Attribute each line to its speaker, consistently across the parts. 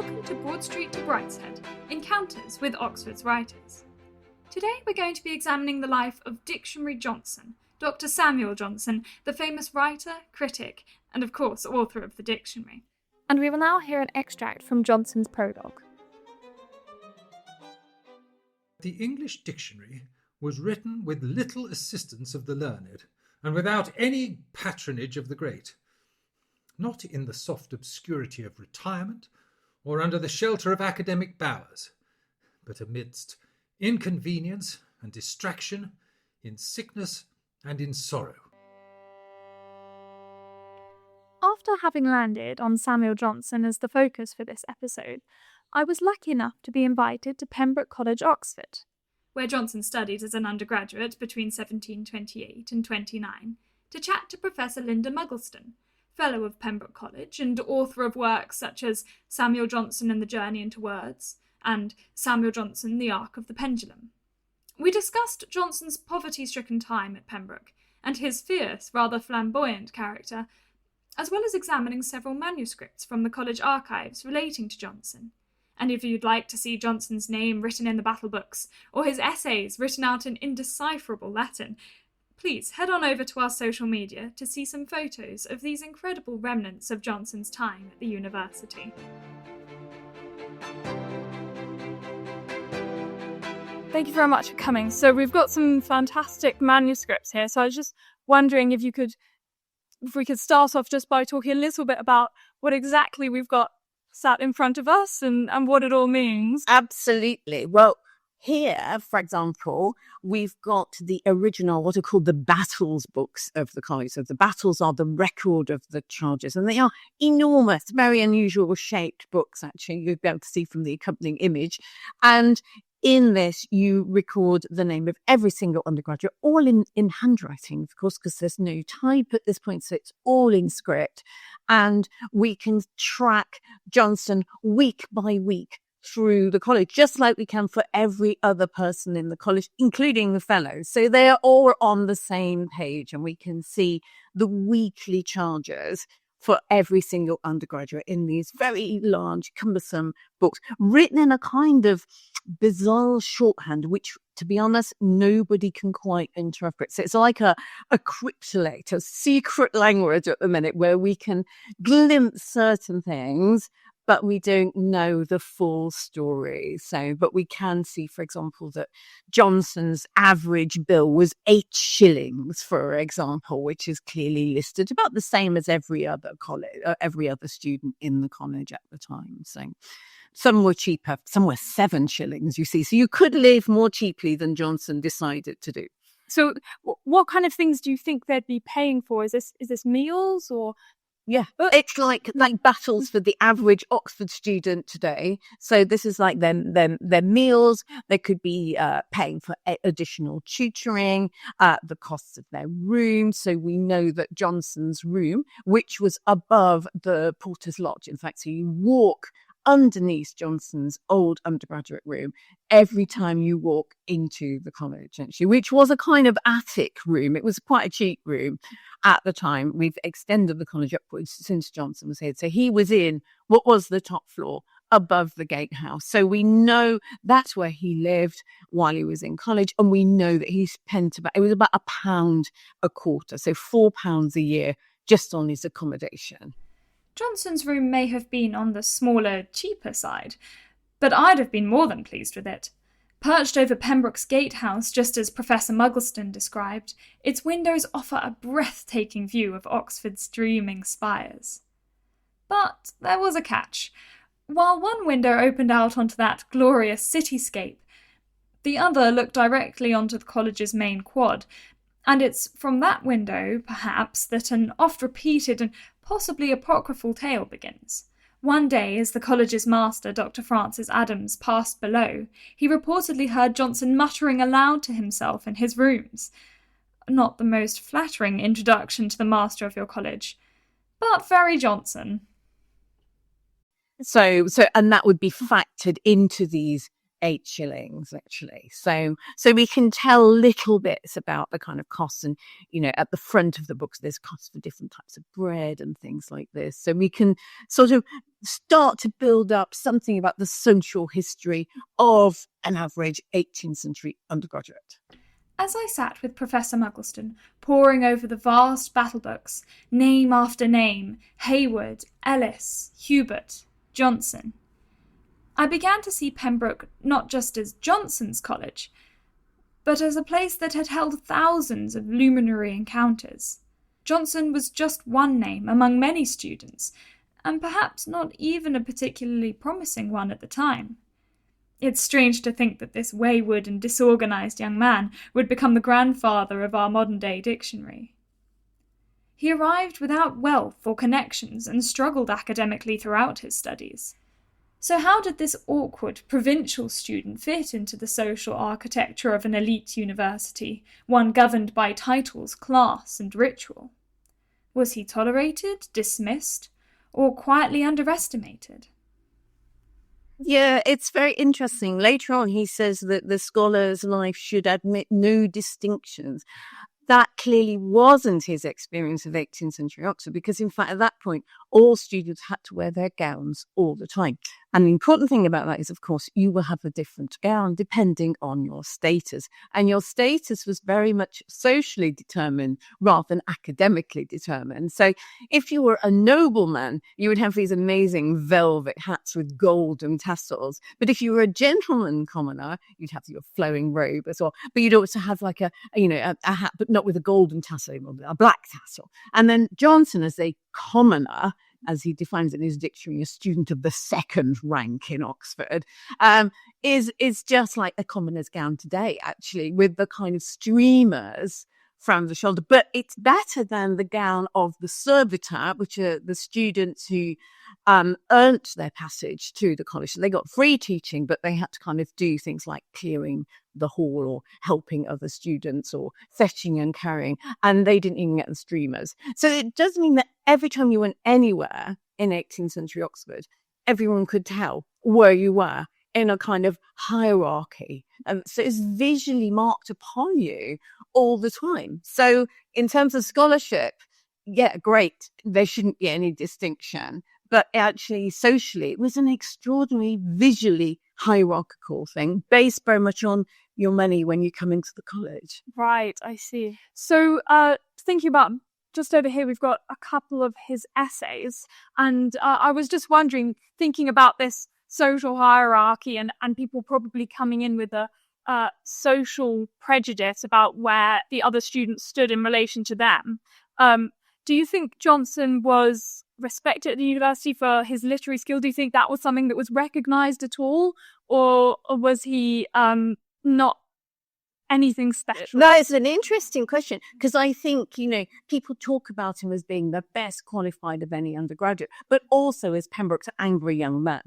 Speaker 1: welcome to Broad Street to Brideshead, Encounters with Oxford's Writers. Today we're going to be examining the life of Dictionary Johnson, Dr. Samuel Johnson, the famous writer, critic, and of course author of the dictionary.
Speaker 2: And we will now hear an extract from Johnson's prologue.
Speaker 3: The English dictionary was written with little assistance of the learned, and without any patronage of the great, not in the soft obscurity of retirement, or under the shelter of academic bowers, but amidst inconvenience and distraction, in sickness and in sorrow.
Speaker 2: After having landed on Samuel Johnson as the focus for this episode, I was lucky enough to be invited to Pembroke College, Oxford,
Speaker 1: where Johnson studied as an undergraduate between 1728 and 29, to chat to Professor Lynda Mugglestone, Fellow of Pembroke College and author of works such as Samuel Johnson and the Journey into Words and Samuel Johnson, The Arc of the Pendulum. We discussed Johnson's poverty-stricken time at Pembroke and his fierce, rather flamboyant character, as well as examining several manuscripts from the college archives relating to Johnson. And if you'd like to see Johnson's name written in the battle books or his essays written out in indecipherable Latin, please head on over to our social media to see some photos of these incredible remnants of Johnson's time at the university.
Speaker 2: Thank you very much for coming. So we've got some fantastic manuscripts here. So I was just wondering if we could start off just by talking a little bit about what exactly we've got sat in front of us and what it all means.
Speaker 4: Absolutely. Well, here, for example, we've got the original, what are called the battles books of the college. So the battles are the record of the charges, and they are enormous, very unusual shaped books, actually, you'll be able to see from the accompanying image. And in this, you record the name of every single undergraduate, all in handwriting, of course, because there's no type at this point, so it's all in script. And we can track Johnson week by week through the college, just like we can for every other person in the college, including the fellows. So they are all on the same page, and we can see the weekly charges for every single undergraduate in these very large, cumbersome books, written in a kind of bizarre shorthand, which, to be honest, nobody can quite interpret. So it's like a cryptolate, a secret language at the minute, where we can glimpse certain things, but we don't know the full story. But we can see, for example, that Johnson's average bill was 8 shillings, for example, which is clearly listed about the same as every other student in the college at the time. So some were cheaper, some were 7 shillings, you see. So you could live more cheaply than Johnson decided to do.
Speaker 2: So what kind of things do you think they'd be paying for? Is this meals or...
Speaker 4: Yeah, it's like battles for the average Oxford student today. So this is like their meals. They could be paying for additional tutoring, the costs of their room. So we know that Johnson's room, which was above the Porter's Lodge, in fact, so you walk underneath Johnson's old undergraduate room every time you walk into the college, actually, which was a kind of attic room. It was quite a cheap room at the time. We've extended the college upwards since Johnson was here. So he was in what was the top floor above the gatehouse. So we know that's where he lived while he was in college. And we know that he spent it was about £1 a quarter. So £4 a year just on his accommodation.
Speaker 1: Johnson's room may have been on the smaller, cheaper side, but I'd have been more than pleased with it. Perched over Pembroke's gatehouse, just as Professor Mugglestone described, its windows offer a breathtaking view of Oxford's dreaming spires. But there was a catch. While one window opened out onto that glorious cityscape, the other looked directly onto the college's main quad, and it's from that window, perhaps, that an oft-repeated and possibly apocryphal tale begins. One day, as the college's master, Dr. Francis Adams, passed below, he reportedly heard Johnson muttering aloud to himself in his rooms. Not the most flattering introduction to the master of your college, but very Johnson.
Speaker 4: So, and that would be factored into these 8 shillings actually. So we can tell little bits about the kind of costs, and at the front of the books there's costs for different types of bread and things like this. So we can sort of start to build up something about the social history of an average 18th century undergraduate.
Speaker 1: As I sat with Professor Mugglestone, poring over the vast battle books, name after name, Hayward, Ellis, Hubert, Johnson, I began to see Pembroke not just as Johnson's college, but as a place that had held thousands of luminary encounters. Johnson was just one name among many students, and perhaps not even a particularly promising one at the time. It's strange to think that this wayward and disorganized young man would become the grandfather of our modern-day dictionary. He arrived without wealth or connections and struggled academically throughout his studies. So how did this awkward provincial student fit into the social architecture of an elite university, one governed by titles, class, and ritual? Was he tolerated, dismissed, or quietly underestimated?
Speaker 4: Yeah, it's very interesting. Later on, he says that the scholar's life should admit no distinctions. That clearly wasn't his experience of 18th century Oxford, because in fact, at that point, all students had to wear their gowns all the time. And the important thing about that is, of course, you will have a different gown depending on your status. And your status was very much socially determined rather than academically determined. So if you were a nobleman, you would have these amazing velvet hats with golden tassels. But if you were a gentleman commoner, you'd have your flowing robe as well. But you'd also have like a hat, but not with a golden tassel, a black tassel. And then Johnson, as a commoner, as he defines it in his dictionary, a student of the second rank in Oxford, is just like a commoner's gown today, actually, with the kind of streamers from the shoulder. But it's better than the gown of the servitor, which are the students who earned their passage to the college. So they got free teaching, but they had to kind of do things like clearing the hall or helping other students or fetching and carrying, and they didn't even get the streamers. So it does mean that every time you went anywhere in 18th century Oxford, everyone could tell where you were in a kind of hierarchy. So it's visually marked upon you all the time. So in terms of scholarship, yeah, great. There shouldn't be any distinction. But actually, socially, it was an extraordinary, visually hierarchical thing based very much on your money when you come into the college.
Speaker 2: Right, I see. So thinking about just over here, we've got a couple of his essays. And I was just wondering, thinking about this social hierarchy and people probably coming in with a social prejudice about where the other students stood in relation to them. Do you think Johnson was respected at the university for his literary skill? Do you think that was something that was recognised at all? Or was he not anything special?
Speaker 4: That is an interesting question, because I think, people talk about him as being the best qualified of any undergraduate, but also as Pembroke's angry young man.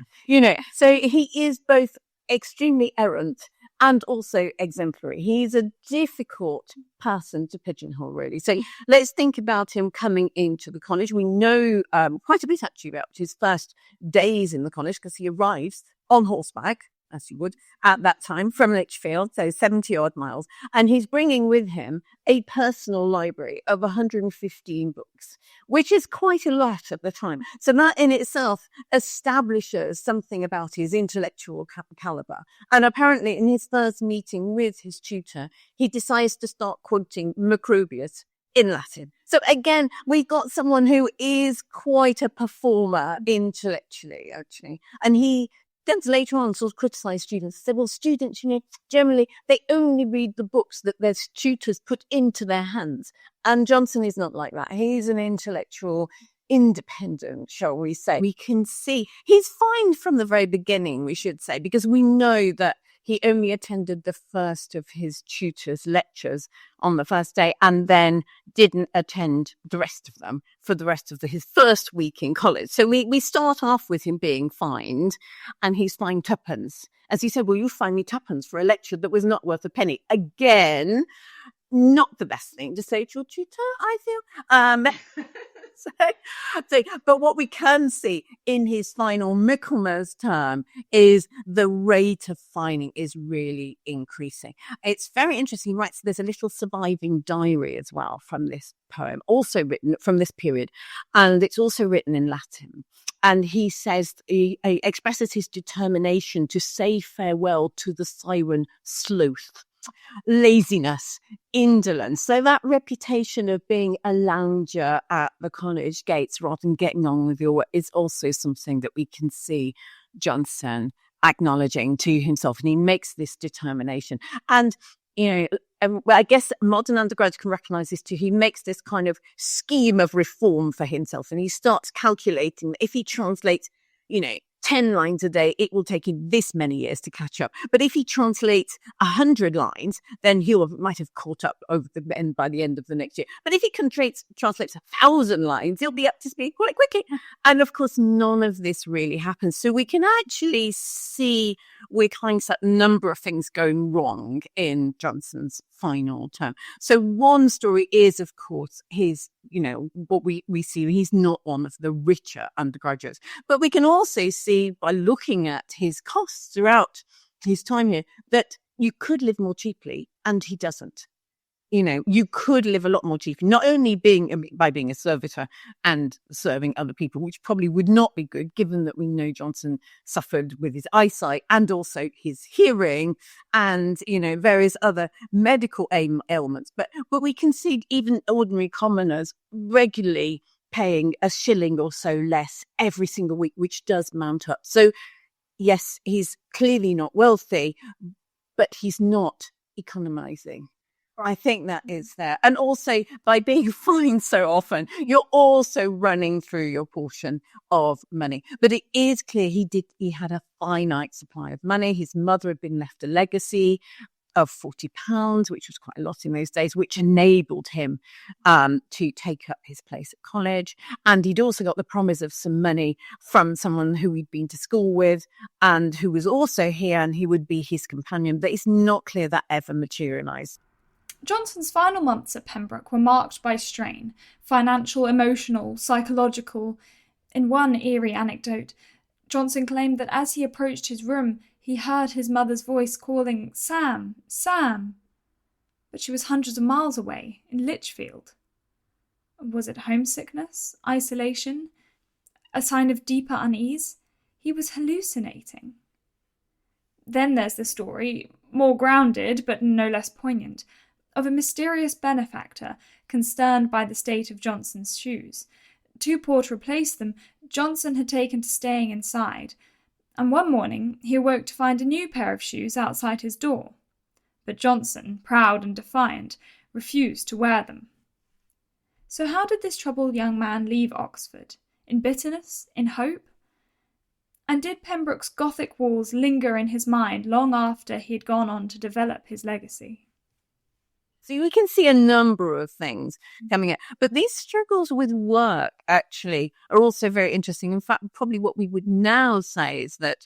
Speaker 4: So he is both extremely errant and also exemplary. He's a difficult person to pigeonhole, really. So let's think about him coming into the college. We know quite a bit, actually, about his first days in the college, because he arrives on horseback, as you would, at that time, from Lichfield, so 70-odd miles. And he's bringing with him a personal library of 115 books, which is quite a lot at the time. So that in itself establishes something about his intellectual caliber. And apparently in his first meeting with his tutor, he decides to start quoting Macrobius in Latin. So again, we've got someone who is quite a performer intellectually, actually. And he then later on sort of criticise students, said, well, students, generally, they only read the books that their tutors put into their hands. And Johnson is not like that. He's an intellectual, independent, shall we say. We can see he's fine from the very beginning, we should say, because we know that he only attended the first of his tutor's lectures on the first day and then didn't attend the rest of them for the rest of his first week in college. So we start off with him being fined, and he's fined twopence. As he said, well, you fined me twopence for a lecture that was not worth a penny. Again, not the best thing to say to your tutor, I feel. But what we can see in his final Michaelmas term is the rate of fining is really increasing. It's very interesting. He writes, there's a little surviving diary as well from this poem, also written from this period, and it's also written in Latin. And he says, he expresses his determination to say farewell to the siren sloth, laziness, indolence. So that reputation of being a lounger at the college gates rather than getting on with your work is also something that we can see Johnson acknowledging to himself. And he makes this determination. And, I guess modern undergrads can recognize this too. He makes this kind of scheme of reform for himself. And he starts calculating that if he translates, 10 lines a day, it will take him this many years to catch up. But if he translates 100 lines, then he might have caught up over the end by the end of the next year. But if he translates 1,000 lines, he'll be up to speed quite quickly. And of course, none of this really happens. So we can actually see with hindsight a number of things going wrong in Johnson's final term. So one story is, of course, his, what we see, he's not one of the richer undergraduates. But we can also see by looking at his costs throughout his time here that you could live more cheaply, and he doesn't. You could live a lot more cheaply, not only by being a servitor and serving other people, which probably would not be good, given that we know Johnson suffered with his eyesight and also his hearing and, various other medical ailments. But we can see even ordinary commoners regularly paying a shilling or so less every single week, which does mount up. So, yes, he's clearly not wealthy, but he's not economizing. I think that is there. And also, by being fined so often, you're also running through your portion of money. But it is clear he had a finite supply of money. His mother had been left a legacy of £40, which was quite a lot in those days, which enabled him to take up his place at college. And he'd also got the promise of some money from someone who he'd been to school with and who was also here, and he would be his companion. But it's not clear that ever materialised.
Speaker 1: Johnson's final months at Pembroke were marked by strain, financial, emotional, psychological. In one eerie anecdote, Johnson claimed that as he approached his room, he heard his mother's voice calling, "Sam, Sam." But she was hundreds of miles away, in Lichfield. Was it homesickness, isolation, a sign of deeper unease? He was hallucinating. Then there's the story, more grounded but no less poignant, of a mysterious benefactor concerned by the state of Johnson's shoes. Too poor to replace them, Johnson had taken to staying inside, and one morning he awoke to find a new pair of shoes outside his door. But Johnson, proud and defiant, refused to wear them. So how did this troubled young man leave Oxford? In bitterness? In hope? And did Pembroke's Gothic walls linger in his mind long after he had gone on to develop his legacy?
Speaker 4: So we can see a number of things coming out. But these struggles with work actually are also very interesting. In fact, probably what we would now say is that,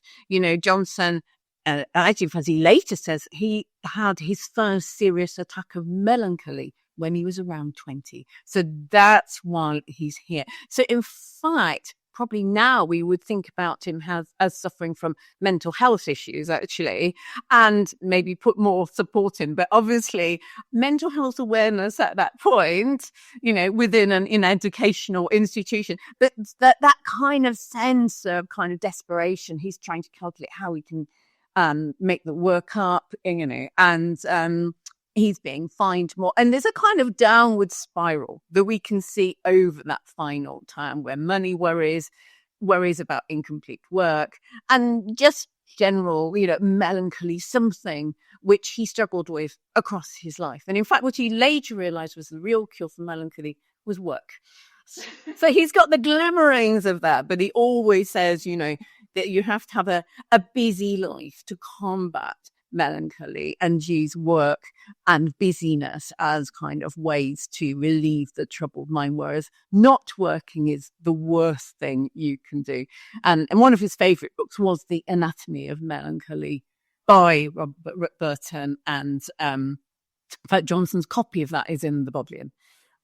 Speaker 4: Johnson, actually, as he later says, he had his first serious attack of melancholy when he was around 20. So that's why he's here. So in fact, probably now we would think about him as suffering from mental health issues, actually, and maybe put more support in. But obviously, mental health awareness at that point, within an educational institution, but that kind of sense of kind of desperation, he's trying to calculate how he can make the work up, and he's being fined more. And there's a kind of downward spiral that we can see over that final time where money worries about incomplete work, and just general, melancholy, something which he struggled with across his life. And in fact, what he later realized was the real cure for melancholy was work. So he's got the glimmerings of that, but he always says, that you have to have a busy life to combat melancholy and use work and busyness as kind of ways to relieve the troubled mind, whereas not working is the worst thing you can do. And one of his favourite books was The Anatomy of Melancholy by Robert Burton, and in fact Johnson's copy of that is in the Bodleian.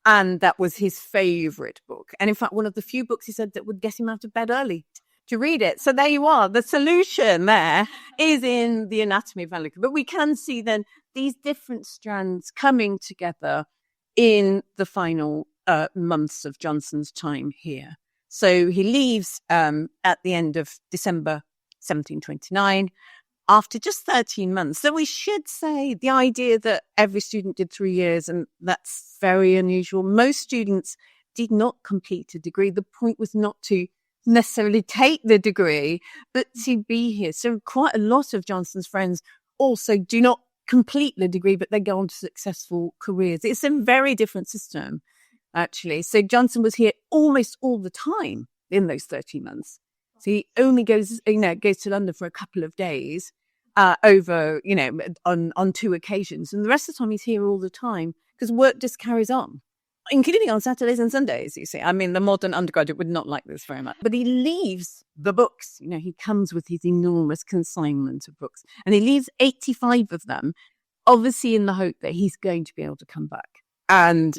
Speaker 4: And that was his favourite book. And in fact, one of the few books he said that would get him out of bed early to read it. So there you are. The solution there is in the Anatomy of Anarchy. But we can see then these different strands coming together in the final months of Johnson's time here. So he leaves at the end of December 1729 after just 13 months. So we should say the idea that every student did 3 years, and that's very unusual. Most students did not complete a degree. The point was not to necessarily take the degree, but to be here. So quite a lot of Johnson's friends also do not complete the degree, but they go on to successful careers. It's a very different system, actually. So Johnson was here almost all the time in those 13 months. So he only goes to London for a couple of days over, on 2 occasions. And the rest of the time he's here all the time because work just carries on, including on Saturdays and Sundays, you see. I mean, the modern undergraduate would not like this very much. But he leaves the books. He comes with his enormous consignment of books. And he leaves 85 of them, obviously in the hope that he's going to be able to come back. And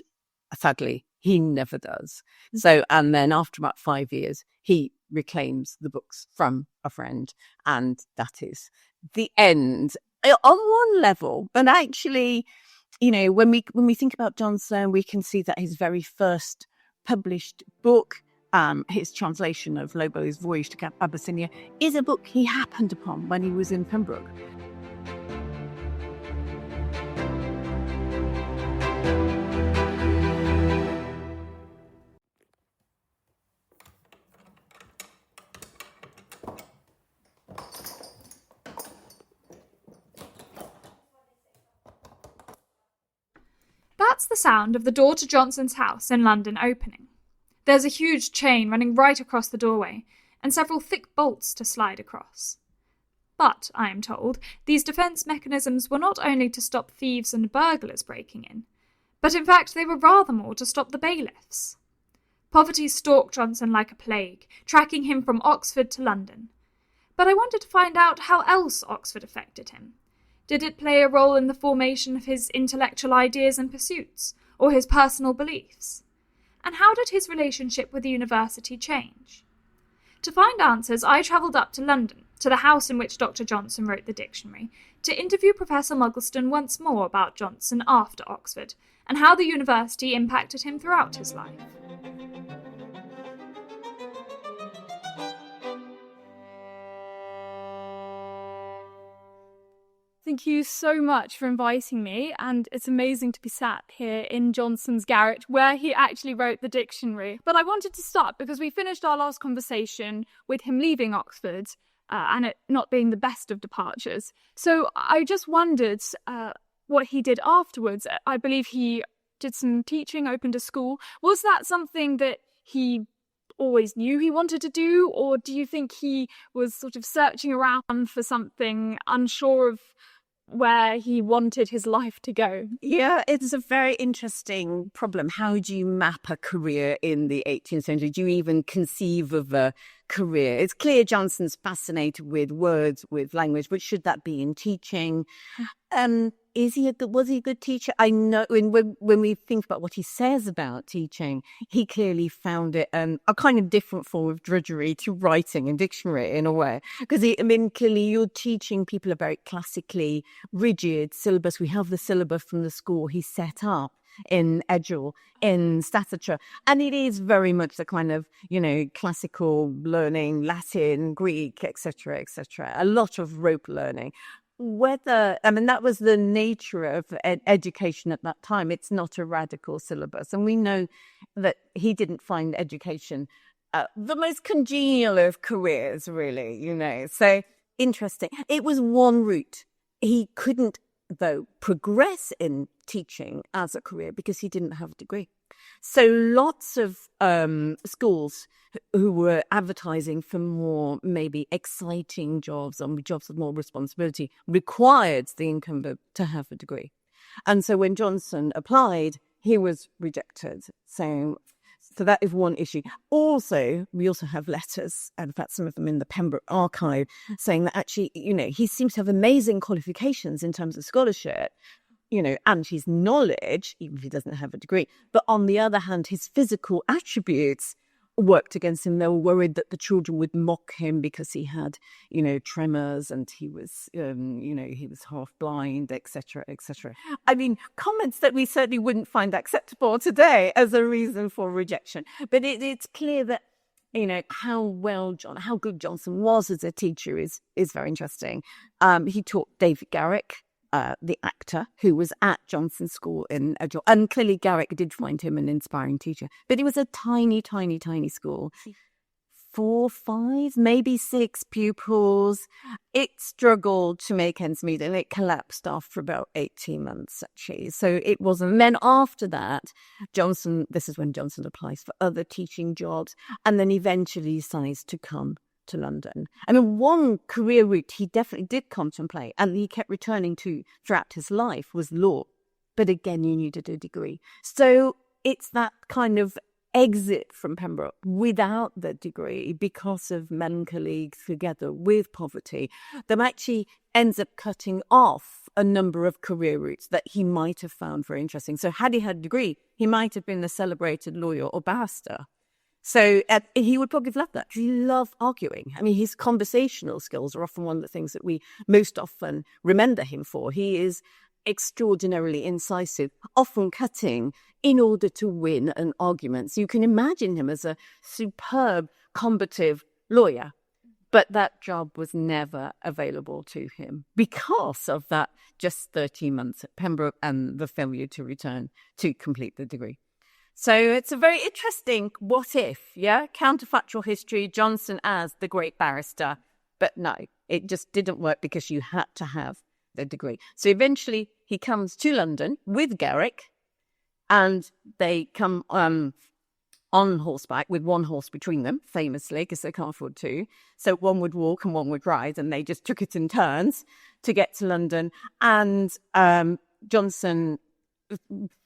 Speaker 4: sadly, he never does. So, and then after about 5 years, he reclaims the books from a friend. And that is the end on one level. But actually, when we think about Johnson, we can see that his very first published book, his translation of Lobo's Voyage to Abyssinia, is a book he happened upon when he was in Pembroke.
Speaker 1: That's the sound of the door to Johnson's house in London opening. There's a huge chain running right across the doorway, and several thick bolts to slide across. But, I am told, these defence mechanisms were not only to stop thieves and burglars breaking in, but in fact they were rather more to stop the bailiffs. Poverty stalked Johnson like a plague, tracking him from Oxford to London. But I wanted to find out how else Oxford affected him. Did it play a role in the formation of his intellectual ideas and pursuits, or his personal beliefs? And how did his relationship with the university change? To find answers, I travelled up to London, to the house in which Dr. Johnson wrote the dictionary, to interview Professor Mugglestone once more about Johnson after Oxford, and how the university impacted him throughout his life.
Speaker 2: Thank you so much for inviting me, and it's amazing to be sat here in Johnson's garret where he actually wrote the dictionary. But I wanted to start because we finished our last conversation with him leaving Oxford and it not being the best of departures. So I just wondered what he did afterwards. I believe he did some teaching, opened a school. Was that something that he always knew he wanted to do, or do you think he was sort of searching around for something, unsure of where he wanted his life to go?
Speaker 4: Yeah, it's a very interesting problem. How do you map a career in the 18th century? Do you even conceive of a career? It's clear Johnson's fascinated with words, with language, but should that be in teaching? Was he a good teacher? I know when we think about what he says about teaching, he clearly found it a kind of different form of drudgery to writing a dictionary in a way. Because clearly you're teaching people a very classically rigid syllabus. We have the syllabus from the school he set up in Edgell, in Staffordshire. And it is very much the kind of, classical learning, Latin, Greek, etc., etc. A lot of rote learning. That was the nature of education at that time. It's not a radical syllabus. And we know that he didn't find education the most congenial of careers, really, So interesting. It was one route. He couldn't, though, progress in teaching as a career because he didn't have a degree. So lots of schools who were advertising for more maybe exciting jobs or jobs with more responsibility required the incumbent to have a degree. And so when Johnson applied, he was rejected. So that is one issue. Also, we also have letters, and in fact, some of them in the Pembroke archive, saying that actually, he seems to have amazing qualifications in terms of scholarship, and his knowledge, even if he doesn't have a degree. But on the other hand, his physical attributes worked against him. They were worried that the children would mock him because he had, tremors, and he was, he was half blind, etc., etc. I mean, comments that we certainly wouldn't find acceptable today as a reason for rejection. But it's clear that, how good Johnson was as a teacher is very interesting. He taught David Garrick, the actor, who was at Johnson's school in Edinburgh. And clearly Garrick did find him an inspiring teacher. But it was a tiny, tiny, tiny school. 4, 5, maybe 6 pupils. It struggled to make ends meet, and it collapsed after about 18 months, actually. So it wasn't. And then after that, this is when Johnson applies for other teaching jobs, and then eventually decides to come to London. I mean, one career route he definitely did contemplate and he kept returning to throughout his life was law. But again, you needed a degree. So it's that kind of exit from Pembroke without the degree because of melancholy together with poverty that actually ends up cutting off a number of career routes that he might have found very interesting. So had he had a degree, he might have been a celebrated lawyer or barrister. So he would probably have loved that because he loved arguing. I mean, his conversational skills are often one of the things that we most often remember him for. He is extraordinarily incisive, often cutting in order to win an argument. So you can imagine him as a superb, combative lawyer. But that job was never available to him because of that just 13 months at Pembroke and the failure to return to complete the degree. So it's a very interesting what if, counterfactual history, Johnson as the great barrister. But no, it just didn't work because you had to have the degree. So eventually he comes to London with Garrick, and they come on horseback with one horse between them, famously, because they can't afford two. So one would walk and one would ride, and they just took it in turns to get to London. And Johnson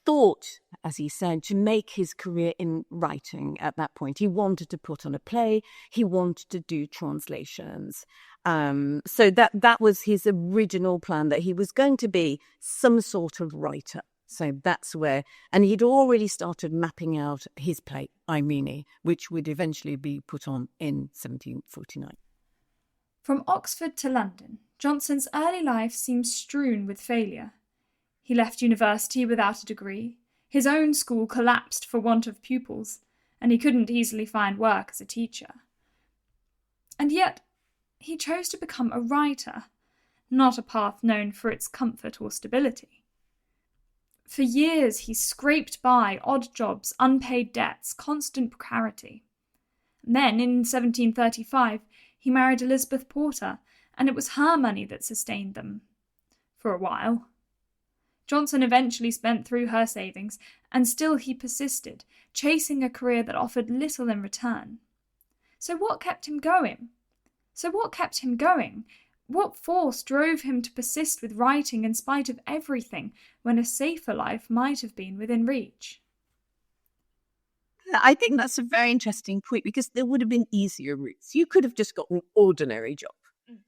Speaker 4: thought, as he said, to make his career in writing at that point. He wanted to put on a play. He wanted to do translations. So that was his original plan, that he was going to be some sort of writer. So that's where, and he'd already started mapping out his play, Irene, which would eventually be put on in 1749.
Speaker 1: From Oxford to London, Johnson's early life seems strewn with failure. He left university without a degree, his own school collapsed for want of pupils, and he couldn't easily find work as a teacher. And yet, he chose to become a writer, not a path known for its comfort or stability. For years he scraped by odd jobs, unpaid debts, constant precarity. And then, in 1735, he married Elizabeth Porter, and it was her money that sustained them. For a while. Johnson eventually spent through her savings, and still he persisted, chasing a career that offered little in return. So what kept him going? What force drove him to persist with writing in spite of everything, when a safer life might have been within reach?
Speaker 4: I think that's a very interesting point, because there would have been easier routes. You could have just got an ordinary job.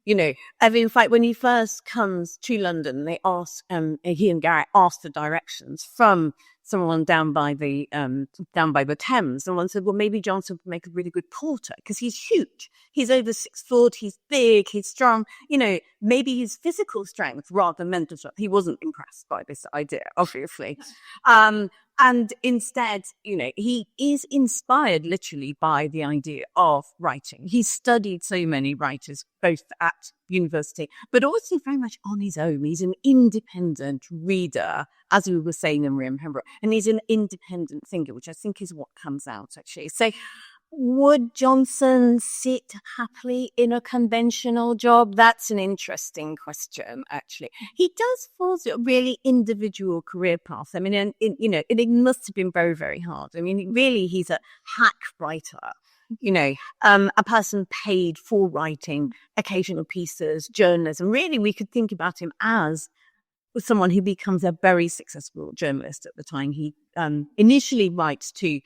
Speaker 4: I mean, in fact, when he first comes to London, they ask, he and Garrett asked the directions from someone down by the Thames. Someone said, well, maybe Johnson would make a really good porter because he's huge. He's over 6 foot. He's big. He's strong. Maybe his physical strength rather than mental strength. He wasn't impressed by this idea, obviously. And instead, he is inspired literally by the idea of writing. He studied so many writers, both at university, but also very much on his own. He's an independent reader, as we were saying in Pembroke, and he's an independent thinker, which I think is what comes out, actually. So would Johnson sit happily in a conventional job? That's an interesting question, actually. He does follow a really individual career path. I mean, it must have been very, very hard. I mean, really, he's a hack writer. A person paid for writing occasional pieces, journalism. Really, we could think about him as someone who becomes a very successful journalist at the time. He initially writes to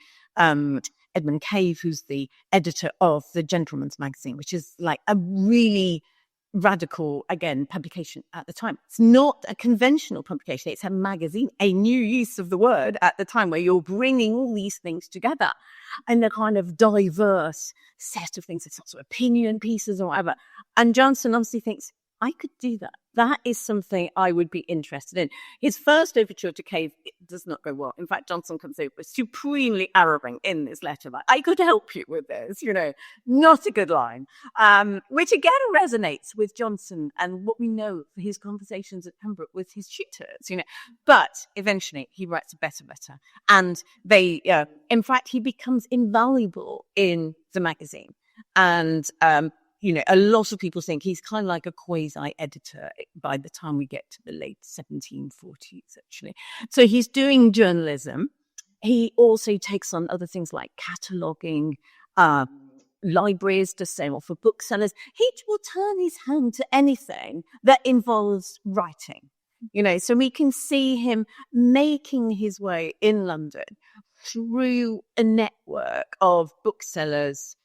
Speaker 4: Edmund Cave, who's the editor of the Gentleman's Magazine, which is like a really radical, again, publication at the time. It's not a conventional publication. It's a magazine, a new use of the word at the time, where you're bringing all these things together in a kind of diverse set of things. It's not sort of opinion pieces or whatever. And Johnson obviously thinks, I could do that. That is something I would be interested in. His first overture to Cave does not go well. In fact, Johnson comes over supremely arrogant in this letter. Like, I could help you with this, not a good line. Which again resonates with Johnson and what we know for his conversations at Pembroke with his tutors, But eventually he writes a better letter. And in fact, he becomes invaluable in the magazine. And, a lot of people think he's kind of like a quasi-editor by the time we get to the late 1740s, actually. So he's doing journalism. He also takes on other things like cataloguing, libraries to sell for booksellers. He will turn his hand to anything that involves writing. So we can see him making his way in London through a network of booksellers,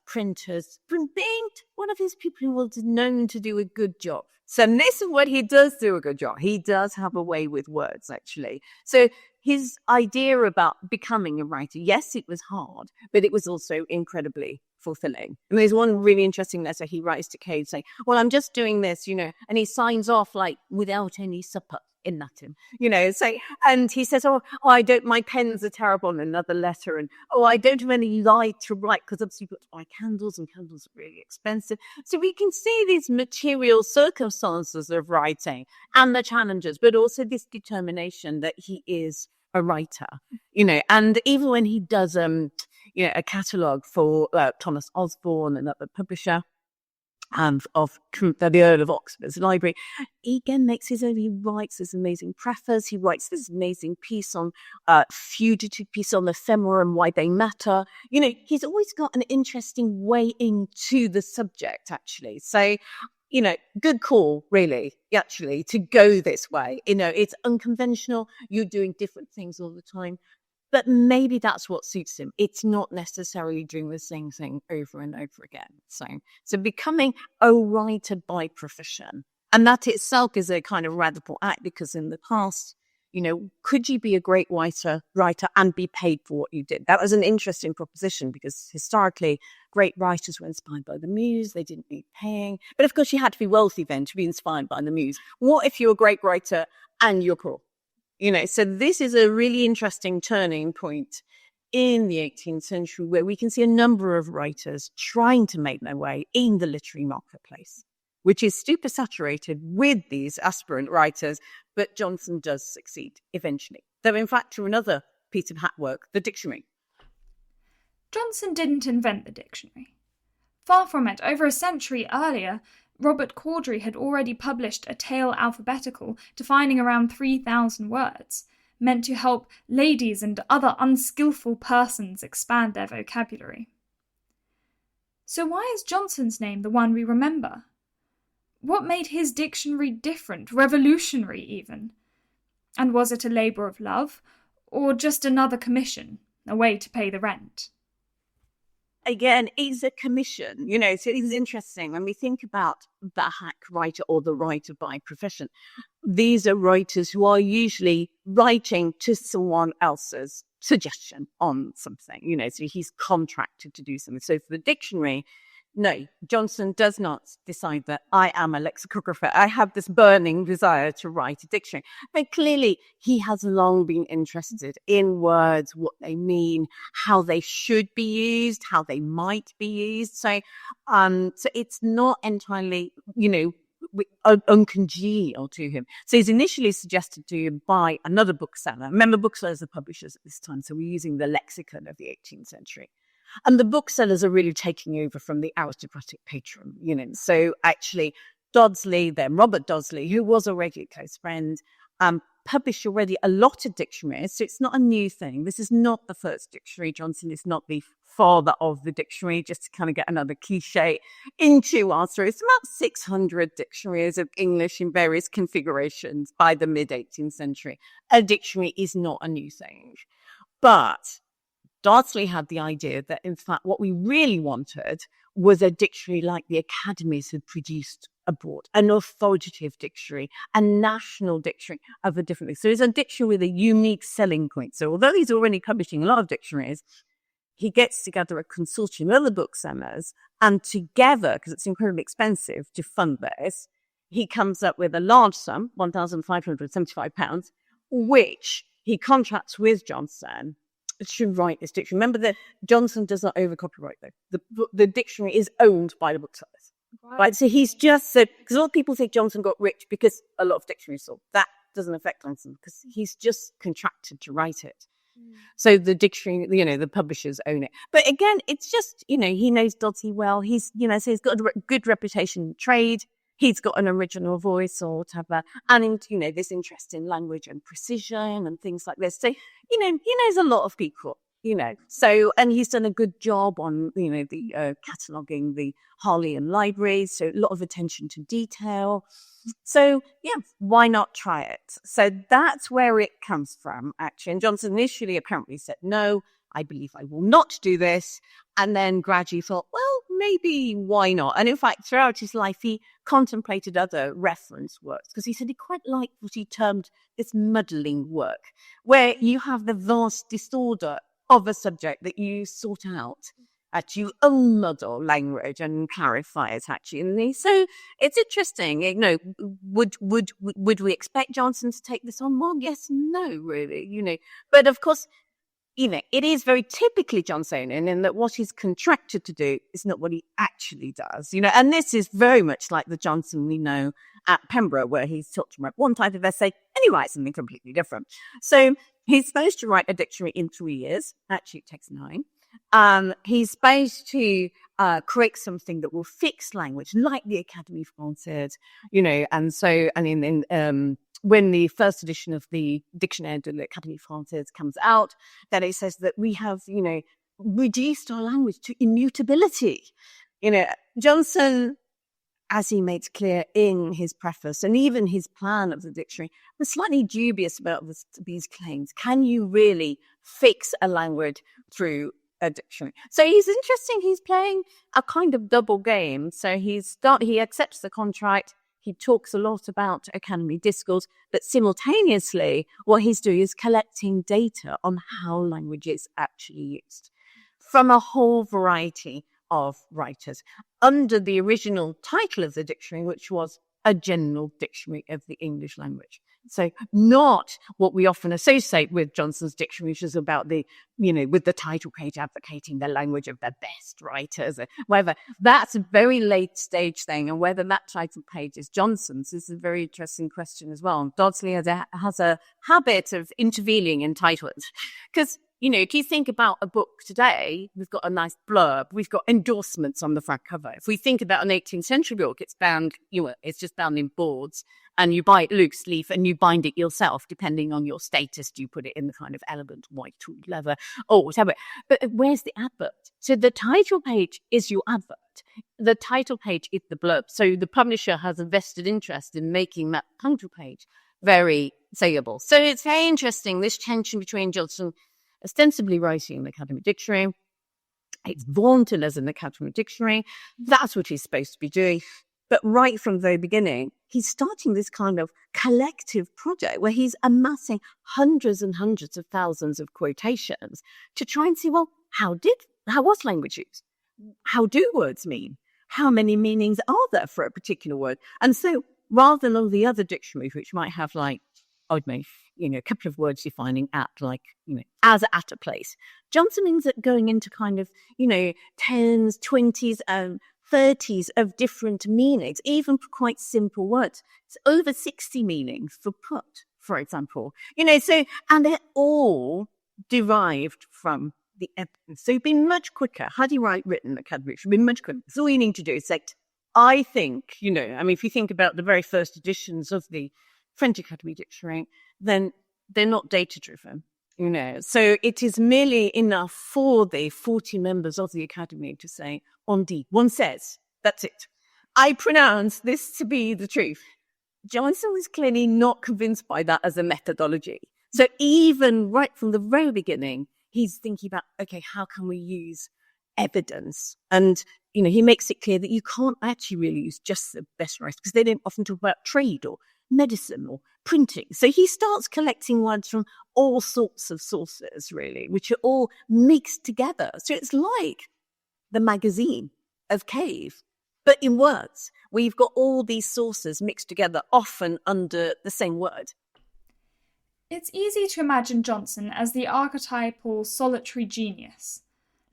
Speaker 4: printers, from being one of these people who was known to do a good job. So this is what he does do a good job. He does have a way with words, actually. So his idea about becoming a writer, yes, it was hard, but it was also incredibly fulfilling. And there's one really interesting letter he writes to Cade saying, well, I'm just doing this, and he signs off like without any supper in Latin, and he says, my pens are terrible in another letter. And, I don't have any light to write because obviously you've got to buy candles and candles are really expensive. So we can see these material circumstances of writing and the challenges, but also this determination that he is a writer, and even when he does, a catalogue for Thomas Osborne, another publisher, of the Earl of Oxford's library, he again makes his own. He writes this amazing preface. He writes this amazing piece on fugitive piece on ephemera and why they matter. He's always got an interesting way into the subject, actually. So, good call, really, actually, to go this way. It's unconventional. You're doing different things all the time. But maybe that's what suits him. It's not necessarily doing the same thing over and over again. So becoming a writer by profession, and that itself is a kind of radical act, because in the past, could you be a great writer and be paid for what you did? That was an interesting proposition, because historically, great writers were inspired by the muse. They didn't need paying. But of course, you had to be wealthy then to be inspired by the muse. What if you're a great writer and you're poor? So this is a really interesting turning point in the 18th century, where we can see a number of writers trying to make their way in the literary marketplace, which is super saturated with these aspirant writers. But Johnson does succeed eventually. Though, in fact, through another piece of hat work, the dictionary.
Speaker 1: Johnson didn't invent the dictionary. Far from it. Over a century earlier, Robert Corddry had already published a tale alphabetical defining around 3,000 words, meant to help ladies and other unskillful persons expand their vocabulary. So why is Johnson's name the one we remember? What made his dictionary different, revolutionary even? And was it a labour of love, or just another commission, a way to pay the rent?
Speaker 4: Again, it's a commission, so it's interesting when we think about the hack writer or the writer by profession. These are writers who are usually writing to someone else's suggestion on something, so he's contracted to do something. So for the dictionary, no, Johnson does not decide that I am a lexicographer. I have this burning desire to write a dictionary. But clearly, he has long been interested in words, what they mean, how they should be used, how they might be used. So it's not entirely, uncongenial to him. So he's initially suggested to him by another bookseller. Remember, booksellers are publishers at this time, so we're using the lexicon of the 18th century. And the booksellers are really taking over from the aristocratic patron, So actually, Dodsley, then Robert Dodsley, who was already a close friend, published already a lot of dictionaries. So it's not a new thing. This is not the first dictionary. Johnson is not the father of the dictionary, just to kind of get another cliche into our story. It's about 600 dictionaries of English in various configurations by the mid-18th century. A dictionary is not a new thing. But Dardsley had the idea that, in fact, what we really wanted was a dictionary like the academies had produced abroad, an authoritative dictionary, a national dictionary of a different thing. So it's a dictionary with a unique selling point. So although he's already publishing a lot of dictionaries, he gets together a consortium of other booksellers, and together, because it's incredibly expensive to fund this, he comes up with a large sum, £1,575, which he contracts with Johnson to write this dictionary. Remember that Johnson does not over-copyright, though. The dictionary is owned by the booksellers. Right? So he's just said, because a lot of people think Johnson got rich because a lot of dictionaries sold. That doesn't affect Johnson, because he's just contracted to write it. So the dictionary, the publishers own it. But again, it's just, he knows Dodsley well. He's, so he's got a good reputation in trade. He's got an original voice or whatever. And, this interest in language and precision and things like this. So, he knows a lot of people, So, and he's done a good job on, the cataloguing the Harleian libraries. So a lot of attention to detail. So, why not try it? So that's where it comes from, actually. And Johnson initially apparently said, no, I believe I will not do this. And then gradually thought, well, maybe why not? And in fact, throughout his life, he contemplated other reference works, because he said he quite liked what he termed this muddling work, where you have the vast disorder of a subject that you sort out. You unmuddle language and clarify it, actually. And so it's interesting, would we expect Johnson to take this on? Well, yes, no, really, But of course, it is very typically Johnsonian in that what he's contracted to do is not what he actually does, and this is very much like the Johnson we know at Pembroke, where he's taught to write one type of essay and he writes something completely different. So he's supposed to write a dictionary in 3 years. Actually, it takes 9. He's supposed to create something that will fix language, like the Académie Française, and so, when the first edition of the Dictionnaire de l'Académie Française comes out, then it says that we have, reduced our language to immutability. Johnson, as he makes clear in his preface and even his plan of the dictionary, was slightly dubious about these claims. Can you really fix a language through a dictionary? So he's interesting. He's playing a kind of double game. So he accepts the contract. He talks a lot about academy discourse, but simultaneously, what he's doing is collecting data on how language is actually used from a whole variety of writers under the original title of the dictionary, which was A General Dictionary of the English Language. So not what we often associate with Johnson's dictionary, which is about with the title page advocating the language of the best writers or whatever. That's a very late stage thing. And whether that title page is Johnson's is a very interesting question as well. Dodsley has a habit of intervening in titles because, if you think about a book today, we've got a nice blurb, we've got endorsements on the front cover. If we think about an 18th century book, it's bound, it's just bound in boards, and you buy it loose leaf and you bind it yourself, depending on your status. Do you put it in the kind of elegant white tooled leather or whatever? But where's the advert? So the title page is your advert. The title page is the blurb. So the publisher has a vested interest in making that title page very sayable. So it's very interesting, this tension between Johnson ostensibly writing an academic dictionary. It's vaunted as an academic dictionary. That's what he's supposed to be doing. But right from the very beginning, he's starting this kind of collective project where he's amassing hundreds and hundreds of thousands of quotations to try and see, well, how was language used? How do words mean? How many meanings are there for a particular word? And so rather than all the other dictionaries, which might have a couple of words defining at, as at a place, Johnson ends up going into kind of, 10s, 20s, 30s of different meanings, even for quite simple words. It's over 60 meanings for put, for example. And they're all derived from the evidence. So it'd be much quicker. Had he written academic, it would be much quicker. So all you need to do is say, I think, if you think about the very first editions of the French Academy Dictionary, then they're not data-driven, So it is merely enough for the 40 members of the Academy to say, on D, one says, that's it. I pronounce this to be the truth. Johnson was clearly not convinced by that as a methodology. So even right from the very beginning, he's thinking about, okay, how can we use evidence? And, he makes it clear that you can't actually really use just the best writers because they don't often talk about trade or medicine or printing. So he starts collecting words from all sorts of sources, really, which are all mixed together. So it's like the magazine of Cave, but in words. We've got all these sources mixed together, often under the same word.
Speaker 1: It's easy to imagine Johnson as the archetypal solitary genius,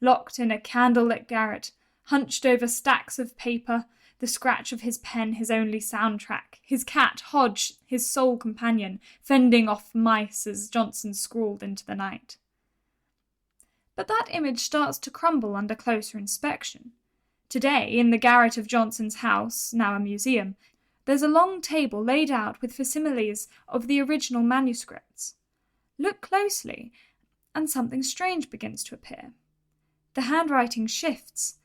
Speaker 1: locked in a candlelit garret, hunched over stacks of paper, the scratch of his pen his only soundtrack, his cat, Hodge, his sole companion, fending off mice as Johnson scrawled into the night. But that image starts to crumble under closer inspection. Today, in the garret of Johnson's house, now a museum, there's a long table laid out with facsimiles of the original manuscripts. Look closely, and something strange begins to appear. The handwriting shifts.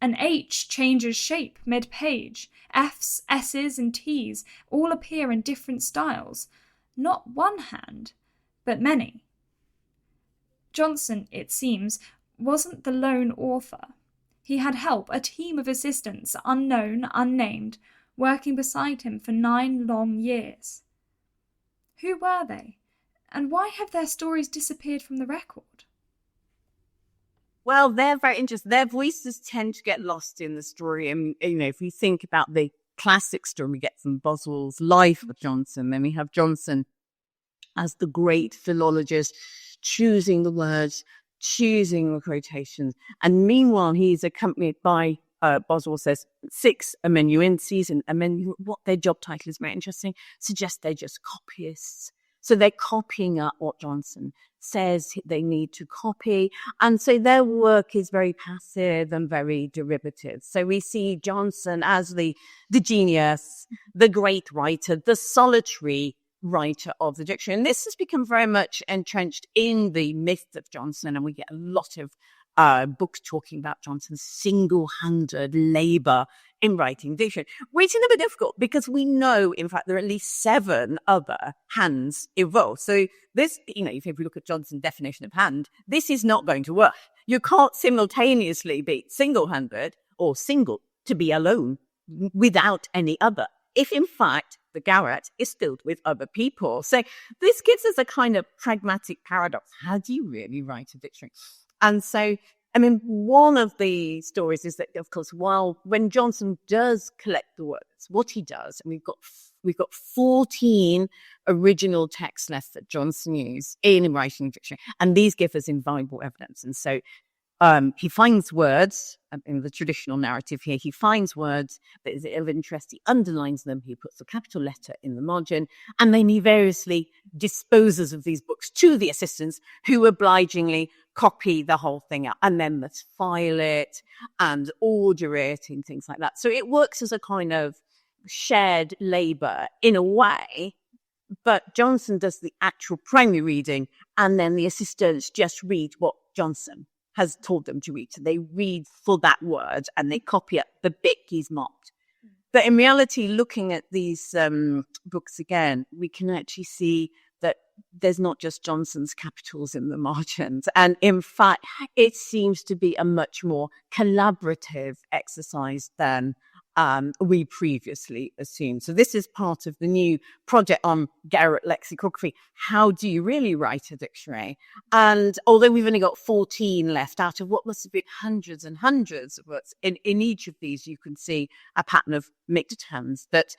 Speaker 1: An H changes shape mid-page. F's, S's, and T's all appear in different styles. Not one hand, but many. Johnson, it seems, wasn't the lone author. He had help, a team of assistants, unknown, unnamed, working beside him for 9 long years. Who were they? And why have their stories disappeared from the record?
Speaker 4: Well, they're very interesting. Their voices tend to get lost in the story. And, if we think about the classic story we get from Boswell's Life of Johnson, then we have Johnson as the great philologist, choosing the words, choosing the quotations. And meanwhile, he's accompanied by, Boswell says, 6 amanuenses. And what their job title is very interesting, suggests they're just copyists. So they're copying up what Johnson says they need to copy. And so their work is very passive and very derivative. So we see Johnson as the genius, the great writer, the solitary writer of the dictionary. And this has become very much entrenched in the myth of Johnson. And we get a lot of books talking about Johnson's single-handed labour in writing dictionary, which is a bit difficult because we know, in fact, there are at least 7 other hands involved. So this, if we look at Johnson's definition of hand, this is not going to work. You can't simultaneously be single-handed or single to be alone without any other, if in fact the garret is filled with other people. So this gives us a kind of pragmatic paradox. How do you really write a dictionary? And so, one of the stories is that, of course, when Johnson does collect the words, what he does, and we've got 14 original texts left that Johnson used in writing dictionary, and these give us invaluable evidence. And so he finds words in the traditional narrative here. He finds words that is of interest. He underlines them. He puts a capital letter in the margin, and then he variously disposes of these books to the assistants, who obligingly copy the whole thing out, and then must file it and order it and things like that. So it works as a kind of shared labour in a way, but Johnson does the actual primary reading, and then the assistants just read what Johnson has told them to read. So they read for that word and they copy up the bit he's marked. But in reality, looking at these books again, we can actually see that there's not just Johnson's capitals in the margins. And in fact, it seems to be a much more collaborative exercise than we previously assumed. So this is part of the new project on Garrett lexicography. How do you really write a dictionary? And although we've only got 14 left out of what must have been hundreds and hundreds of words, in each of these you can see a pattern of mixed hands that,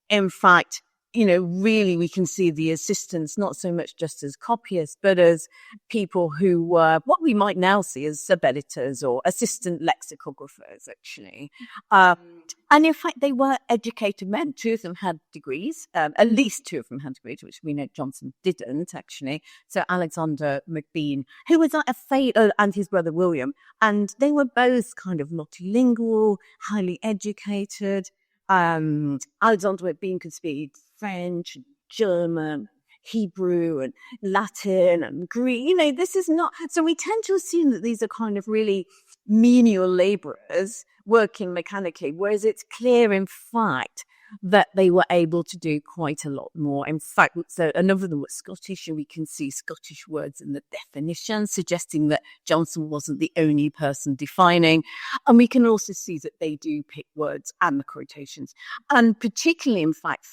Speaker 4: in fact, really we can see the assistants not so much just as copyists, but as people who were what we might now see as sub-editors or assistant lexicographers, actually. And in fact, they were educated men. 2 of them had degrees, at least 2 of them had degrees, which we know Johnson didn't, actually. So Alexander Macbean, who was and his brother William, and they were both kind of multilingual, highly educated. Alexander Macbean could speak French, German, Hebrew, and Latin, and Greek. This is not. So we tend to assume that these are kind of really menial labourers working mechanically, whereas it's clear, in fact, that they were able to do quite a lot more. In fact, so a number of them were Scottish, and we can see Scottish words in the definition, suggesting that Johnson wasn't the only person defining. And we can also see that they do pick words and the quotations. And particularly, in fact,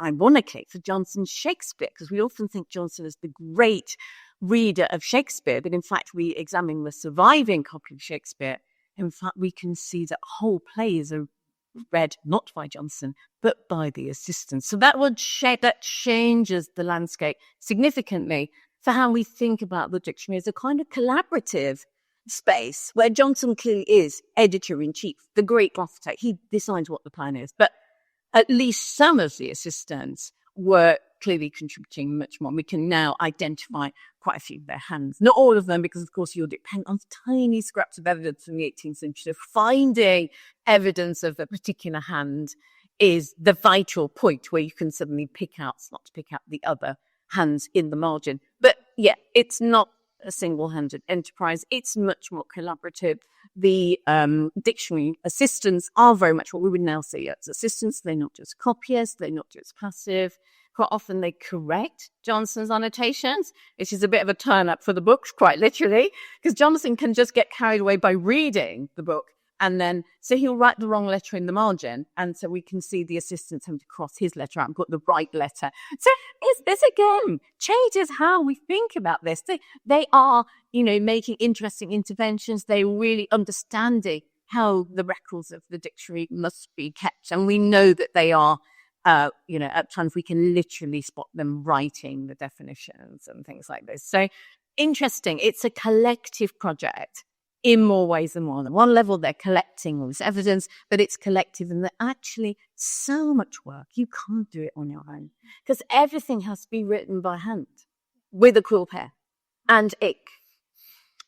Speaker 4: ironically, for Johnson's Shakespeare, because we often think Johnson is the great reader of Shakespeare, but in fact, we examine the surviving copy of Shakespeare. In fact, we can see that whole plays are read not by Johnson, but by the assistants. So that changes the landscape significantly for how we think about the dictionary as a kind of collaborative space where Johnson clearly is editor-in-chief, the great gaffer. He decides what the plan is, but at least some of the assistants were clearly contributing much more. We can now identify quite a few of their hands. Not all of them, because of course you'll depend on tiny scraps of evidence from the 18th century. So finding evidence of a particular hand is the vital point where you can suddenly start to pick out the other hands in the margin. But yeah, it's not a single-handed enterprise. It's much more collaborative. The dictionary assistants are very much what we would now see as assistants. They're not just copyists. They're not just passive. Quite often they correct Johnson's annotations, which is a bit of a turn-up for the books, quite literally, because Johnson can just get carried away by reading the book. And then, so he'll write the wrong letter in the margin. And so we can see the assistants having to cross his letter out and put the right letter. So this again changes how we think about this. They are, making interesting interventions. They're really understanding how the records of the dictionary must be kept. And we know that they are, at times we can literally spot them writing the definitions and things like this. So interesting. It's a collective project in more ways than one. At one level, they're collecting all this evidence, but it's collective, and they're actually so much work. You can't do it on your own because everything has to be written by hand with a quill pen and ink,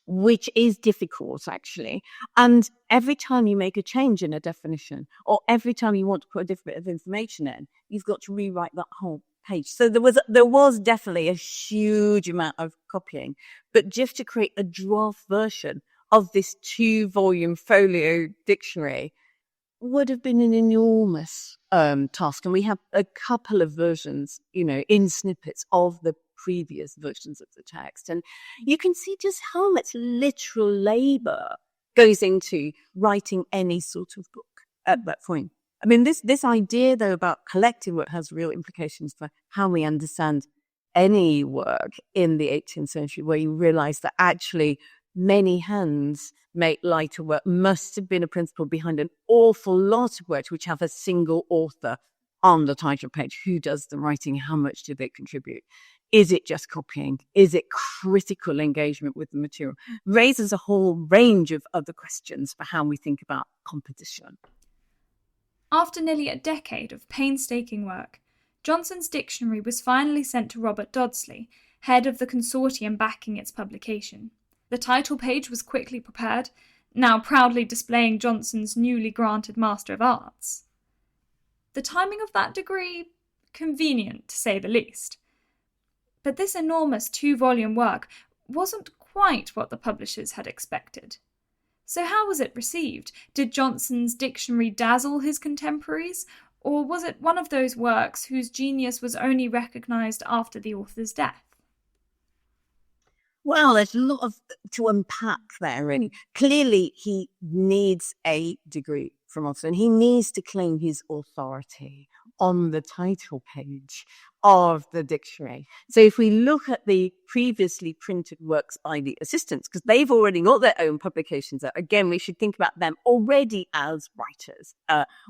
Speaker 4: which is difficult, actually. And every time you make a change in a definition, or every time you want to put a different bit of information in, you've got to rewrite that whole page. So there was definitely a huge amount of copying, but just to create a draft version of this 2-volume folio dictionary would have been an enormous task. And we have a couple of versions, in snippets of the previous versions of the text. And you can see just how much literal labor goes into writing any sort of book at that point. I mean, this idea, though, about collective work has real implications for how we understand any work in the 18th century, where you realize that actually many hands make lighter work must have been a principle behind an awful lot of works which have a single author on the title page. Who does the writing? How much do they contribute? Is it just copying? Is it critical engagement with the material? Raises a whole range of other questions for how we think about composition.
Speaker 1: After nearly a decade of painstaking work, Johnson's dictionary was finally sent to Robert Dodsley, head of the consortium backing its publication. The title page was quickly prepared, now proudly displaying Johnson's newly granted Master of Arts. The timing of that degree, convenient to say the least. But this enormous 2-volume work wasn't quite what the publishers had expected. So how was it received? Did Johnson's dictionary dazzle his contemporaries, or was it one of those works whose genius was only recognised after the author's death?
Speaker 4: Well, there's a lot to unpack there, really. Clearly, he needs a degree from Oxford. He needs to claim his authority on the title page of the dictionary. So if we look at the previously printed works by the assistants, because they've already got their own publications out, again, we should think about them already as writers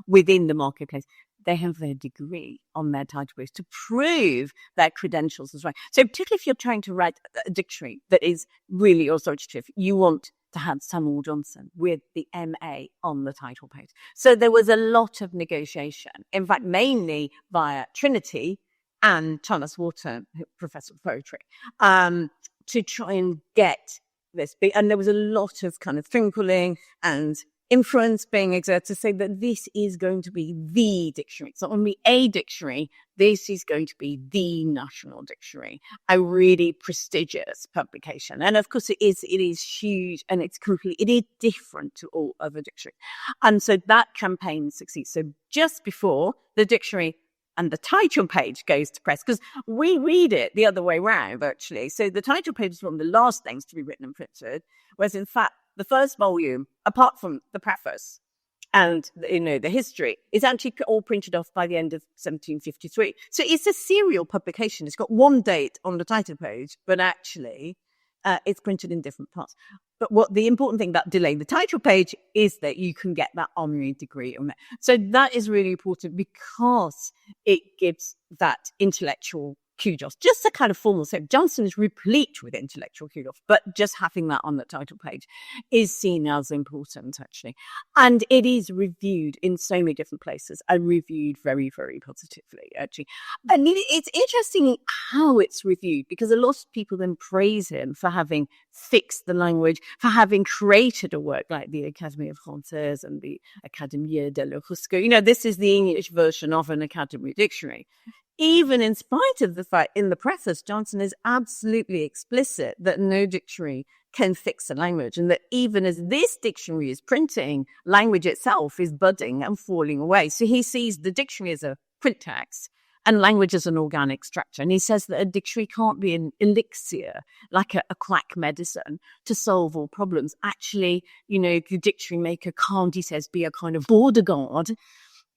Speaker 4: within the marketplace. They have their degree on their title page to prove their credentials as well. So particularly if you're trying to write a dictionary that is really authoritative, you want to have Samuel Johnson with the MA on the title page. So there was a lot of negotiation, in fact, mainly via Trinity and Thomas Wharton, Professor of Poetry, to try and get this big. And there was a lot of kind of twinkling and influence being exerted to say that this is going to be the dictionary. It's not only a dictionary, this is going to be the national dictionary, a really prestigious publication. And of course it is huge, and it is different to all other dictionaries. And so that campaign succeeds. So just before the dictionary and the title page goes to press, because we read it the other way around, actually. So the title page is one of the last things to be written and printed, whereas in fact, the first volume, apart from the preface and, the history, is actually all printed off by the end of 1753. So it's a serial publication. It's got one date on the title page, but actually it's printed in different parts. But what the important thing about delaying the title page is that you can get that honorary degree on it. So that is really important because it gives that intellectual kudos, just a kind of formal. So Johnson is replete with intellectual kudos, but just having that on the title page is seen as important, actually. And it is reviewed in so many different places and reviewed very, very positively, actually. And it's interesting how it's reviewed, because a lot of people then praise him for having fixed the language, for having created a work like the Académie Française and the Académie de l'Etrusque. This is the English version of an academy dictionary. Even in spite of the fact in the preface, Johnson is absolutely explicit that no dictionary can fix a language, and that even as this dictionary is printing, language itself is budding and falling away. So he sees the dictionary as a print text and language as an organic structure. And he says that a dictionary can't be an elixir, like a quack medicine, to solve all problems. Actually, the dictionary maker can't, he says, be a kind of border guard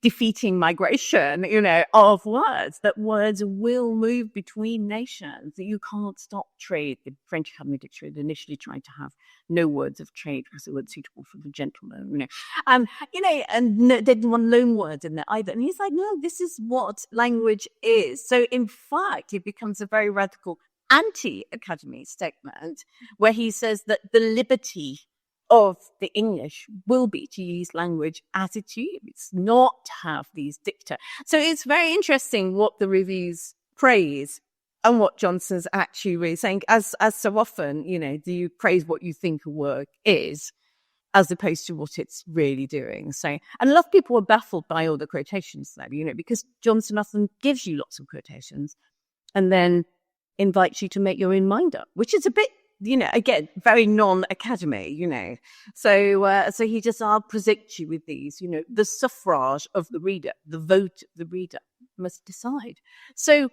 Speaker 4: defeating migration, of words, that words will move between nations, that you can't stop trade. The French Academy Dictionary initially tried to have no words of trade because they weren't suitable for the gentleman, and they didn't want loan words in there either. And he's like, no, this is what language is. So in fact, it becomes a very radical anti-academy statement where he says that the liberty of the English will be to use language as it is, not to have these dicta. So it's very interesting what the reviews praise and what Johnson's actually really saying. As so often, do you praise what you think a work is, as opposed to what it's really doing. So, and a lot of people were baffled by all the quotations there, because Johnson often gives you lots of quotations and then invites you to make your own mind up, which is a bit, again, very non-academy, So he just, I'll present you with these, the suffrage of the reader, the vote of the reader must decide. So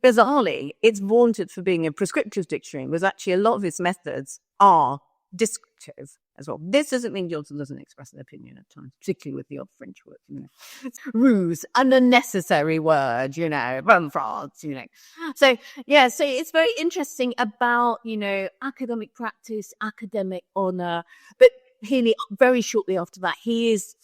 Speaker 4: bizarrely, it's vaunted for being a prescriptive dictionary, was actually a lot of its methods are descriptive as well. This doesn't mean Johnson doesn't express an opinion at times, particularly with the odd French word, Ruse, an unnecessary word, from France, So, so it's very interesting about, academic practice, academic honor, but very shortly after that, he is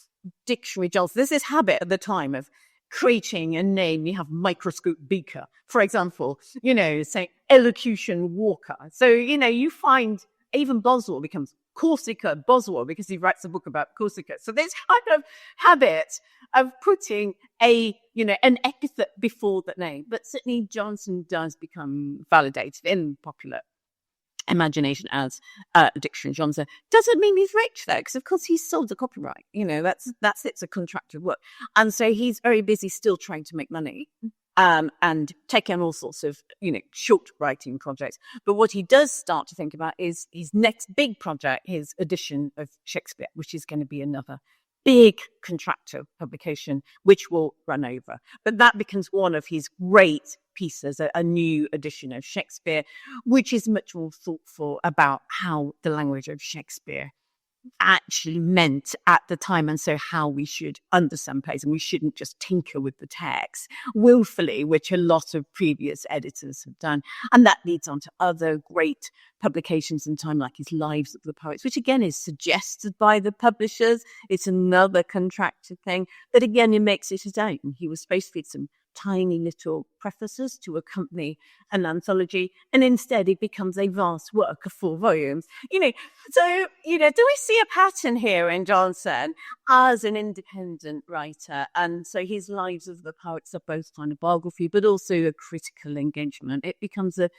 Speaker 4: dictionary Johnson. There's this habit at the time of creating a name. You have microscope Beaker, for example, saying elocution Walker. So, you find even Boswell becomes Corsica Boswell because he writes a book about Corsica. So there's kind of habit of putting an epithet before that name. But certainly Johnson does become validated in popular imagination as dictionary Johnson. Doesn't mean he's rich though, because of course he's sold the copyright. That's it's a contracted work. And so he's very busy still trying to make money. And take on all sorts of, short writing projects. But what he does start to think about is his next big project, his edition of Shakespeare, which is going to be another big contractor publication, which will run over. But that becomes one of his great pieces, a new edition of Shakespeare, which is much more thoughtful about how the language of Shakespeare actually meant at the time, and so how we should understand plays, and we shouldn't just tinker with the text willfully, which a lot of previous editors have done. And that leads on to other great publications in time, like his Lives of the Poets, which again is suggested by the publishers. It's another contracted thing, but again, it makes it his own. He was supposed to be some tiny little prefaces to accompany an anthology, and instead it becomes a vast work of 4 volumes. So, do we see a pattern here in Johnson as an independent writer? And so his Lives of the Poets are both kind of biography, but also a critical engagement. It becomes a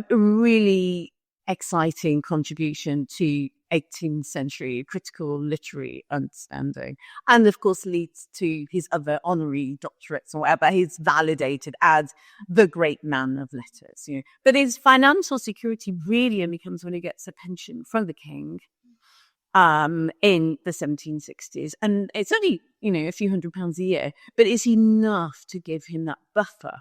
Speaker 4: really exciting contribution to 18th century critical literary understanding, and of course leads to his other honorary doctorates or whatever. He's validated as the great man of letters, you know. But his financial security really only comes when he gets a pension from the king in the 1760s, and it's only, you know, a few £100 a year, but it's enough to give him that buffer,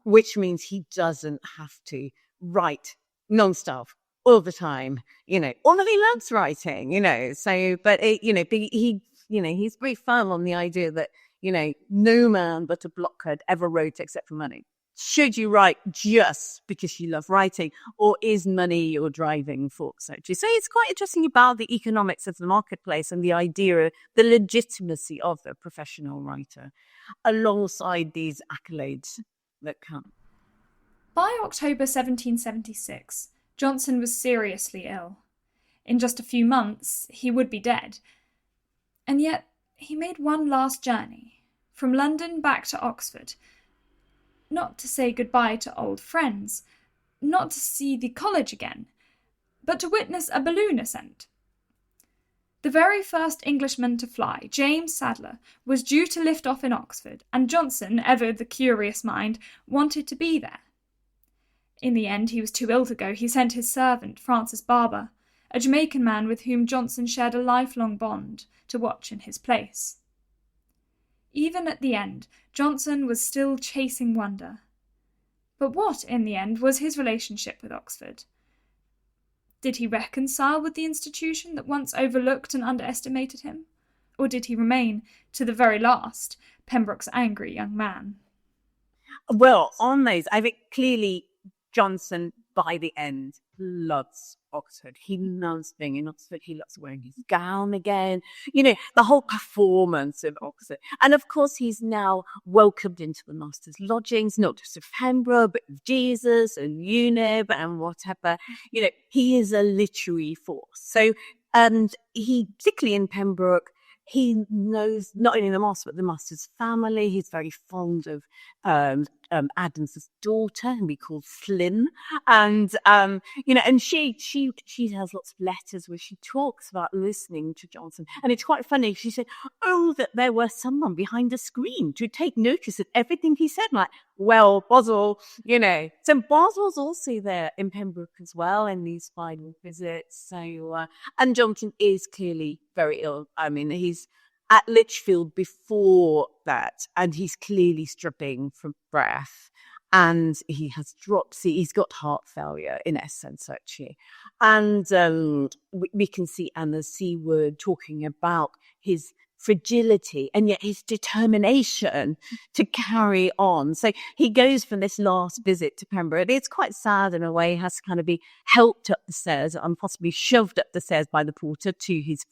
Speaker 4: which means he doesn't have to write non-stop all the time, you know, although he loves writing, you know. So, but he's very firm on the idea that, you know, no man but a blockhead ever wrote except for money. Should you write just because you love writing, or is money your driving force? So it's quite interesting about the economics of the marketplace and the idea, the legitimacy of the professional writer, alongside these accolades that come.
Speaker 1: By October 1776, Johnson was seriously ill. In just a few months, he would be dead. And yet, he made one last journey, from London back to Oxford, not to say goodbye to old friends, not to see the college again, but to witness a balloon ascent. The very first Englishman to fly, James Sadler, was due to lift off in Oxford, and Johnson, ever the curious mind, wanted to be there. In the end, he was too ill to go. He sent his servant, Francis Barber, a Jamaican man with whom Johnson shared a lifelong bond, to watch in his place. Even at the end, Johnson was still chasing wonder. But what, in the end, was his relationship with Oxford? Did he reconcile with the institution that once overlooked and underestimated him? Or did he remain, to the very last, Pembroke's angry young man?
Speaker 4: Well, on those, I think clearly Johnson, by the end, loves Oxford. He loves being in Oxford. He loves wearing his gown again. You know, the whole performance of Oxford. And of course, he's now welcomed into the master's lodgings, not just of Pembroke, but of Jesus and Unib and whatever. You know, he is a literary force. So, and he, particularly in Pembroke, he knows not only the master, but the master's family. He's very fond of Adams's daughter, who we call Flynn. And, you know, and she has lots of letters where she talks about listening to Johnson. And it's quite funny. She said, oh, that there were someone behind the screen to take notice of everything he said. Like, well, Boswell, you know. So Boswell's also there in Pembroke as well in these final visits. So, and Johnson is clearly very ill. I mean, he's at Lichfield before that, and he's clearly stripping from breath, and he has dropsy. He's got heart failure, in essence, actually. And we can see Anna Seward talking about his fragility and yet his determination to carry on. So he goes from this last visit to Pembroke. It's quite sad in a way. He has to kind of be helped up the stairs and possibly shoved up the stairs by the porter to his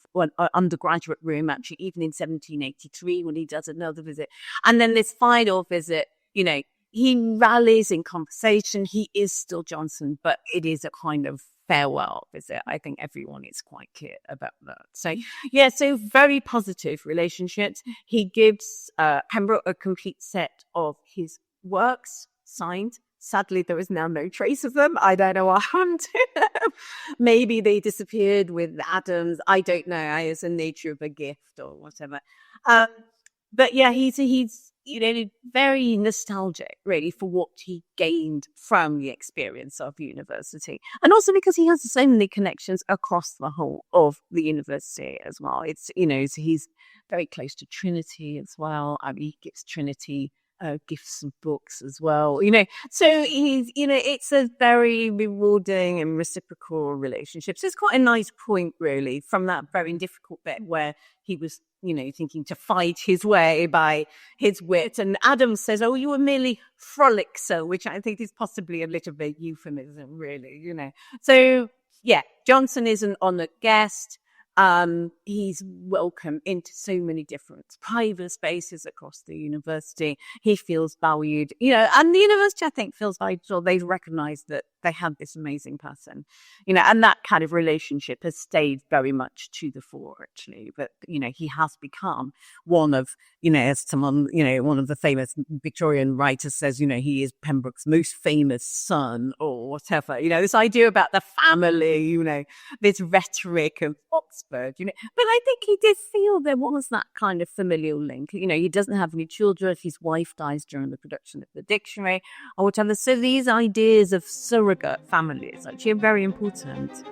Speaker 4: undergraduate room, actually, even in 1783 when he does another visit. And then this final visit, you know, he rallies in conversation. He is still Johnson, but it is a kind of farewell visit. I think everyone is quite clear about that. So, yeah, so very positive relationships. He gives Pembroke a complete set of his works signed. Sadly, there is now no trace of them. I don't know what happened to them. Maybe they disappeared with Adams. I don't know. It's the nature of a gift or whatever. But yeah, he's you know, very nostalgic, really, for what he gained from the experience of university. And also because he has so many connections across the whole of the university as well. It's, you know, so he's very close to Trinity as well. I mean, he gives Trinity gifts and books as well, you know. So he's, you know, it's a very rewarding and reciprocal relationship. So it's quite a nice point, really, from that very difficult bit where he was, you know, thinking to fight his way by his wit. And Adams says, oh, you were merely frolicsome, which I think is possibly a little bit euphemism, really, you know. So, yeah, Johnson is an honoured guest. He's welcome into so many different private spaces across the university. He feels valued, you know, and the university, I think, feels valued. So they've recognised that they had this amazing person, and that kind of relationship has stayed very much to the fore, actually. But, he has become one of, as someone, one of the famous Victorian writers says, he is Pembroke's most famous son or whatever, this idea about the family, this rhetoric of Oxford, but I think he did feel there was that kind of familial link. He doesn't have any children. His wife dies during the production of the dictionary or whatever. So these ideas of surrogate families actually are very important.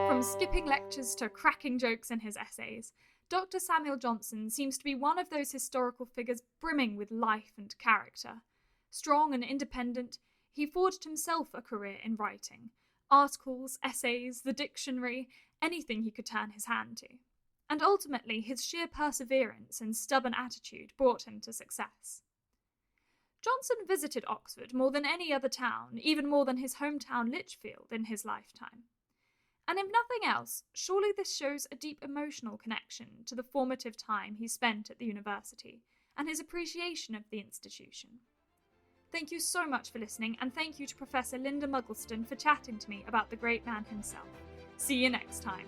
Speaker 1: From skipping lectures to cracking jokes in his essays, Dr. Samuel Johnson seems to be one of those historical figures brimming with life and character. Strong and independent, he forged himself a career in writing. Articles, essays, the dictionary, anything he could turn his hand to. And ultimately, his sheer perseverance and stubborn attitude brought him to success. Johnson visited Oxford more than any other town, even more than his hometown Lichfield in his lifetime. And if nothing else, surely this shows a deep emotional connection to the formative time he spent at the university and his appreciation of the institution. Thank you so much for listening, and thank you to Professor Lynda Mugglestone for chatting to me about the great man himself. See you next time.